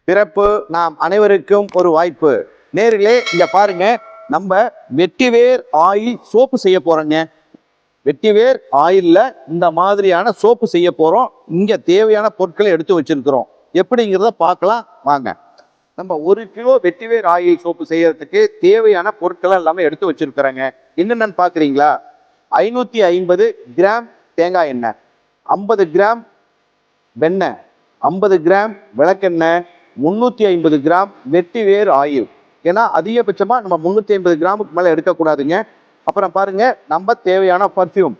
பிறப்பு நாம் அனைவருக்கும் ஒரு வாய்ப்பு. நேர்களே இங்க பாருங்க, நம்ம வெட்டிவேர் ஆயில் சோப்பு செய்ய போறோங்க. வெட்டிவேர் ஆயில்ல இந்த மாதிரியான சோப்பு செய்ய போறோம். இங்க தேவையான பொருட்களை எடுத்து வச்சிருக்கிறோம். எப்படிங்கிறத பார்க்கலாம் வாங்க. நம்ம 1 கிலோ வெட்டிவேர் ஆயில் சோப்பு செய்யறதுக்கு தேவையான பொருட்களை எல்லாமே எடுத்து வச்சிருக்கிறேங்க. என்னென்னு பாக்குறீங்களா? 550 கிராம் தேங்காய் எண்ணெய், 50 கிராம் வெண்ணெய், 50 கிராம் விளக்கெண்ணெய், 350 கிராம் வெட்டிவேர் ஆயில். ஏன்னா அதிகபட்சமா நம்ம 350 கிராமுக்கு மேல எடுக்கக்கூடாதுங்க. அப்புறம் பாருங்க, நம்ம தேவையான பர்ஃப்யூம்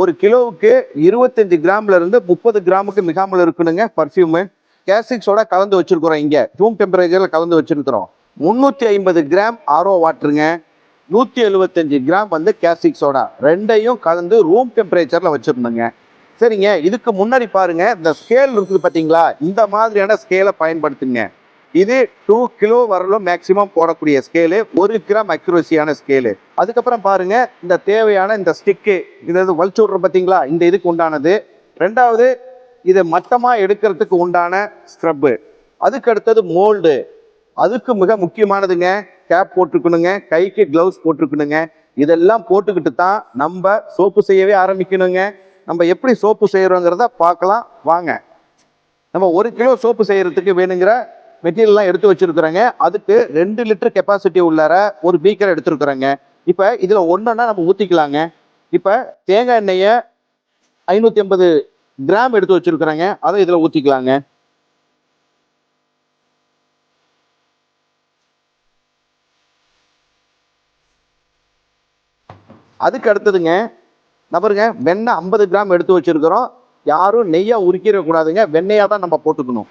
1 கிலோவுக்கு 25 கிராம்ல இருந்து 30 கிராமுக்கு மிகாமல் இருக்கணுங்க. பர்ஃப்யூமு கேஸ்டிக் சோடா கலந்து வச்சிருக்கிறோம். இங்க ரூம் டெம்பரேச்சர்ல கலந்து வச்சிருக்கிறோம். 350 கிராம் ஆர்ஓ வாட்டருங்க, 175 கிராம் வந்து கேஸ்டிக் சோடா, ரெண்டையும் கலந்து ரூம் டெம்பரேச்சர்ல வச்சிருந்தோங்க. சரிங்க, இதுக்கு முன்னாடி பாருங்க, இந்த ஸ்கேல் இருக்குது பார்த்தீங்களா? இந்த மாதிரியான ஸ்கேலை பயன்படுத்துங்க. இது 2 கிலோ வரலும் மேக்சிமம் போடக்கூடிய ஸ்கேலு, 1 கிராம் அக்யூரசியான ஸ்கேலு. அதுக்கப்புறம் பாருங்க, இந்த தேவையான இந்த ஸ்டிக்கு, இது வலிச்சு விட்ற பார்த்தீங்களா? இந்த இதுக்கு உண்டானது. ரெண்டாவது, இதை மட்டமாக எடுக்கிறதுக்கு உண்டான ஸ்க்ரப்பு. அதுக்கு அடுத்தது மோல்டு. அதுக்கு மிக முக்கியமானதுங்க, கேப் போட்டுக்கணுங்க, கைக்கு கிளவுஸ் போட்டுக்கணுங்க. இதெல்லாம் போட்டுக்கிட்டு தான் நம்ம சோப்பு செய்யவே ஆரம்பிக்கணுங்க. நம்ம எப்படி சோப்பு செய்யறோங்கிறத பார்க்கலாம் வாங்க. நம்ம 1 கிலோ சோப்பு செய்யறதுக்கு வேணுங்கிற மெட்டீரியல்லாம் எடுத்து வச்சிருக்கிறோங்க. அதுக்கு 2 லிட்டர் கெப்பாசிட்டி உள்ளார ஒரு பீக்கர் எடுத்துருக்குறோங்க. இப்போ இதுல ஒன்னொன்னா நம்ம ஊத்திக்கலாங்க. இப்போ தேங்காய் எண்ணெயை 550 கிராம் எடுத்து வச்சிருக்கிறோங்க. அதை இதுல ஊத்திக்கலாங்க. அதுக்கு அடுத்ததுங்க, நபருங்க வெண்ணெய் 50 கிராம் எடுத்து வச்சிருக்கிறோம். யாரும் நெய்யா உருக்கிட கூடாதுங்க, வெண்ணெயா தான் நம்ம போட்டுக்கணும்.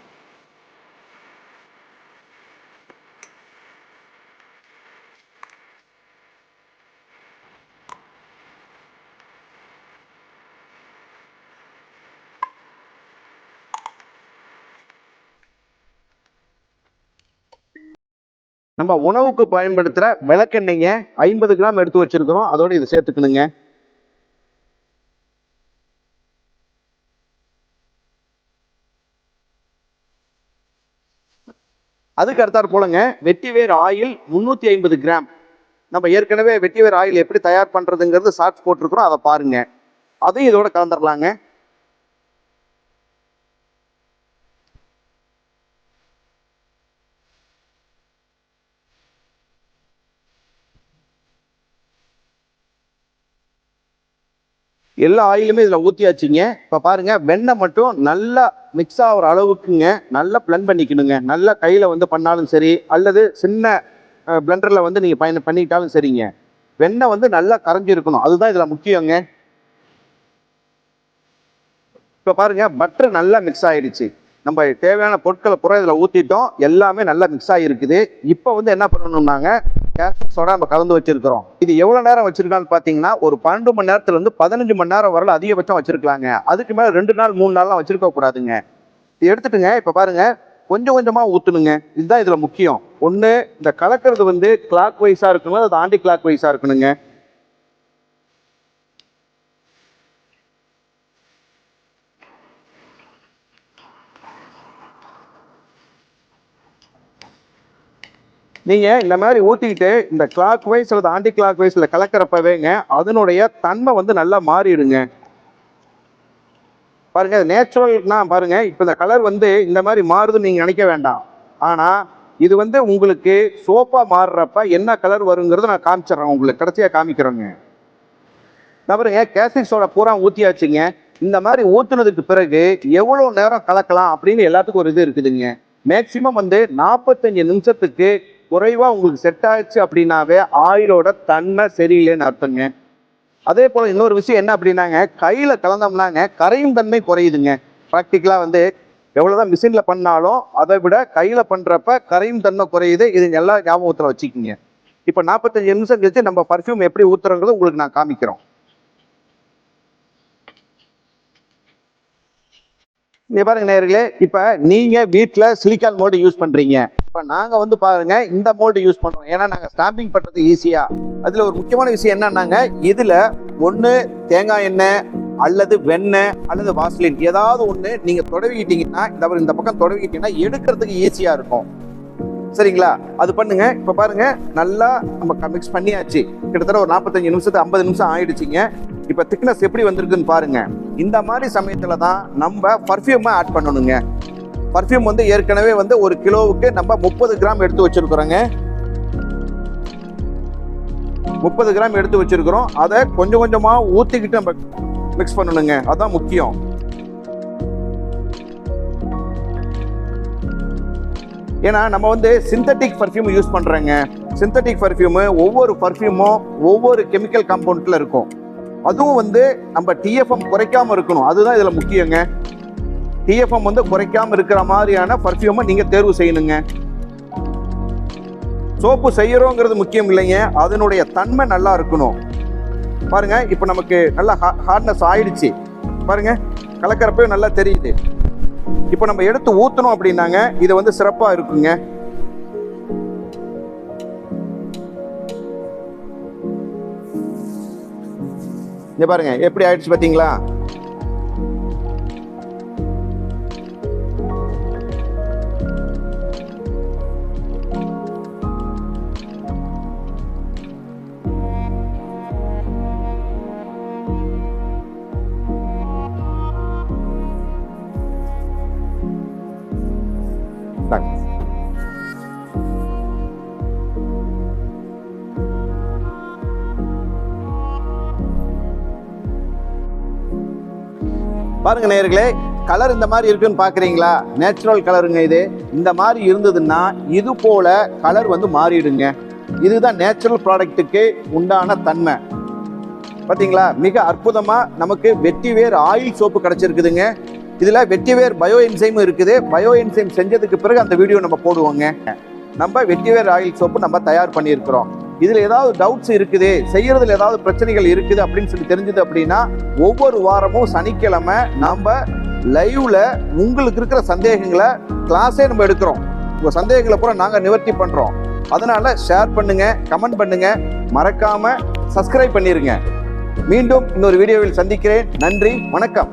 நம்ம உணவுக்கு பயன்படுத்துற விளக்கெண்ணெய்ங்க 50 கிராம் எடுத்து வச்சிருக்கிறோம். அதோட இதை சேர்த்துக்கணுங்க. அதுக்கு அடுத்தாற் போலங்க, வெட்டிவேர் ஆயில் 350 கிராம். நம்ம ஏற்கனவே வெட்டிவேர் ஆயில் எப்படி தயார் பண்றதுங்கிறது ஷார்ட்ஸ் போட்டிருக்கிறோம், அதை பாருங்க. அதையும் இதோட கலந்துடலாங்க. எல்லா ஆயிலுமே இதுல ஊத்தியாச்சுங்க. இப்ப பாருங்க, வெண்ணெய் மட்டும் நல்லா மிக்ஸ் ஆகிற அளவுக்குங்க நல்லா பிளெண்ட் பண்ணிக்கணுங்க. நல்லா கையில வந்து பண்ணாலும் சரி, அல்லது சின்ன பிளெண்டர்ல வந்து நீங்க பண்ணிட்டாலும் சரிங்க. வெண்ணெய் வந்து நல்லா கரைஞ்சிருக்கணும், அதுதான் இதுல முக்கியங்க. இப்ப பாருங்க, பட்டர் நல்லா மிக்ஸ் ஆயிடுச்சு. நம்ம தேவையான பொருட்களை புற இதுல ஊத்திட்டோம், எல்லாமே நல்லா மிக்ஸ் ஆகிருக்குது. இப்போ வந்து என்ன பண்ணணும்னாங்க, கேஸ்டிக் சோடா நம்ம கலந்து வச்சிருக்கிறோம். இது எவ்வளவு நேரம் வச்சிருக்கான்னு பாத்தீங்கன்னா, ஒரு 12 மணி நேரத்துல இருந்து 15 மணி நேரம் வரல அதிகபட்சம் வச்சிருக்கலாங்க. அதுக்கு மேல 2 நாள் 3 நாள்லாம் வச்சிருக்க கூடாதுங்க. இது எடுத்துட்டுங்க, இப்ப பாருங்க, கொஞ்சம் கொஞ்சமா ஊத்தணுங்க. இதுதான் இதுல முக்கியம். ஒண்ணு, இந்த கலக்கிறது வந்து கிளாக் வைஸா இருக்கணும், அது ஆன்டி கிளாக் வைஸா இருக்கணுங்க. நீங்க இந்த மாதிரி ஊத்திக்கிட்டு இந்த கிளாக் வைஸ் அல்லது ஆன்டி கிளாக் வைஸ்ல கலக்கிறப்பவேங்க அதனுடைய தன்மை வந்து நல்லா மாறிடுங்க. பாருங்க, நேச்சுரல்னா பாருங்க, இப்ப இந்த கலர் வந்து இந்த மாதிரி மாறுதுன்னு நீங்க நினைக்க வேண்டாம். ஆனா இது வந்து உங்களுக்கு சோப்பா மாறுறப்ப என்ன கலர் வருங்கிறத நான் காமிச்சிடறேன், உங்களுக்கு கடைசியா காமிக்கிறேங்க. பாருங்க, கேஸ்டிக் சோடா பூரா ஊத்தியாச்சுங்க. இந்த மாதிரி ஊத்துனதுக்கு பிறகு எவ்வளவு நேரம் கலக்கலாம் அப்படின்னு எல்லாத்துக்கும் ஒரு இது இருக்குதுங்க. மேக்சிமம் வந்து 45 நிமிஷத்துக்கு குறைவா உங்களுக்கு செட் ஆயிடுச்சு அப்படின்னாவே ஆயிலோட தன்மை சரியில்லைன்னு அர்த்தங்க. அதே போல இன்னொரு விஷயம் என்ன அப்படின்னாங்க, கையில கலந்தோம்னாங்க கரையும் தன்மை குறையுதுங்க. ப்ராக்டிக்கலா வந்து எவ்வளவுதான் மிஷின்ல பண்ணாலும் அதை விட கையில பண்றப்ப கரையும் தன்மை குறையுது. இது எல்லா ஞாபகத்துல வச்சுக்கோங்க. இப்ப 45 நிமிஷம் கழிச்சு நம்ம பர்ஃப்யூம் எப்படி ஊத்துறோங்கிறது உங்களுக்கு நான் காமிக்கிறோம். இங்க பாருங்க நேயர்களே, இப்ப நீங்க வீட்டுல சிலிக்கான் மோல்டு யூஸ் பண்றீங்க. இப்ப நாங்க வந்து பாருங்க இந்த மோல்டு யூஸ் பண்றோம். ஏன்னா நாங்க ஸ்டாம்பிங் பண்றது ஈஸியா. அதுல ஒரு முக்கியமான விஷயம் என்னன்னாங்க, இதுல ஒண்ணு தேங்காய் எண்ணெய், அல்லது வெண்ணெய் அல்லது வாசலின் ஏதாவது ஒண்ணு நீங்க தொடவிக்கிட்டீங்கன்னா இந்த பக்கம் தொடவிக்கிட்டீங்கன்னா எடுக்கிறதுக்கு ஈஸியா இருக்கும். சரிங்களா? அது பண்ணுங்க. இப்ப பாருங்க, நல்லா நம்ம மிக்ஸ் பண்ணியாச்சு. கிட்டத்தட்ட ஒரு 45 நிமிஷத்துக்கு 50 நிமிஷம் ஆயிடுச்சுங்க. இப்ப திக்னஸ் எப்படி வந்திருக்குன்னு பாருங்க. இந்த மாதிரி சமயத்துல தான் நம்ம பர்ஃப்யூமை ஆட் பண்ணணுங்க. பர்ஃப்யூம் வந்து ஏற்கனவே வந்து 1 கிலோவுக்கு நம்ம 30 கிராம் எடுத்து வச்சிருக்கிறோங்க. 30 கிராம் எடுத்து வச்சிருக்கிறோம். அதை கொஞ்சம் கொஞ்சமா ஊத்திக்கிட்டு நம்ம மிக்ஸ் பண்ணணுங்க. அதான் முக்கியம். ஏன்னா நம்ம வந்து சிந்தட்டிக் பர்ஃப்யூம் யூஸ் பண்றோங்க. சிந்தட்டிக் பர்ஃப்யூம் ஒவ்வொரு பர்ஃப்யூமும் ஒவ்வொரு கெமிக்கல் காம்பவுண்ட்ல இருக்கும். அதுவும் வந்து நம்ம டிஎஃப்எம் குறைக்காம இருக்கணும். அதுதான் இதுல முக்கியங்க. டிஎஃப்எம் வந்து குறைக்காம இருக்கிற மாதிரியான பர்ஃப்யூமை நீங்க தேர்வு செய்யணுங்க. சோப்பு செய்யறோங்கிறது முக்கியம் இல்லைங்க, அதனுடைய தன்மை நல்லா இருக்கணும். பாருங்க, இப்ப நமக்கு நல்லா ஹார்ட்னஸ் ஆயிடுச்சு. பாருங்க, கலக்கிறப்ப நல்லா தெரியுது. இப்ப நம்ம எடுத்து ஊத்தணும் அப்படின்னாங்க இது வந்து சிறப்பா இருக்குங்க. இங்க பாருங்க எப்படி ஆயிடுச்சு பாத்தீங்களா? பாருங்க நேயர்களே, கலர் இந்த மாதிரி இருக்குன்னு பாக்குறீங்களா? நேச்சுரல் கலருங்க இது. இந்த மாதிரி இருந்ததுன்னா இது போல கலர் வந்து மாறிடுங்க. இதுதான் நேச்சுரல் ப்ராடக்ட்டுக்கு உண்டான தன்மை. பாத்தீங்களா? மிக அற்புதமா நமக்கு வெட்டிவேர் ஆயில் சோப்பு கிடைச்சிருக்குதுங்க. இதுல வெட்டிவேர் பயோ என்சைம் இருக்குது. பயோ என்சைம் செஞ்சதுக்கு பிறகு அந்த வீடியோ நம்ம போடுவோங்க. நம்ம வெட்டிவேர் ஆயில் சோப்பு நம்ம தயார் பண்ணியிருக்கிறோம். இதுல ஏதாவது டவுட்ஸ் இருக்குது, செய்யறதுல ஏதாவது பிரச்சனைகள் இருக்குது அப்படின்னு சொல்லி தெரிஞ்சது அப்படின்னா ஒவ்வொரு வாரமும் சனிக்கிழமை நம்ம லைவ்ல உங்களுக்கு இருக்கிற சந்தேகங்களை கிளாஸே நம்ம எடுக்கிறோம். உங்க சந்தேகங்களை பூரா நாங்க நிவர்த்தி பண்றோம். அதனால ஷேர் பண்ணுங்க, கமெண்ட் பண்ணுங்க, மறக்காம சப்ஸ்கிரைப் பண்ணிருங்க. மீண்டும் இன்னொரு வீடியோவில் சந்திக்கிறேன். நன்றி, வணக்கம்.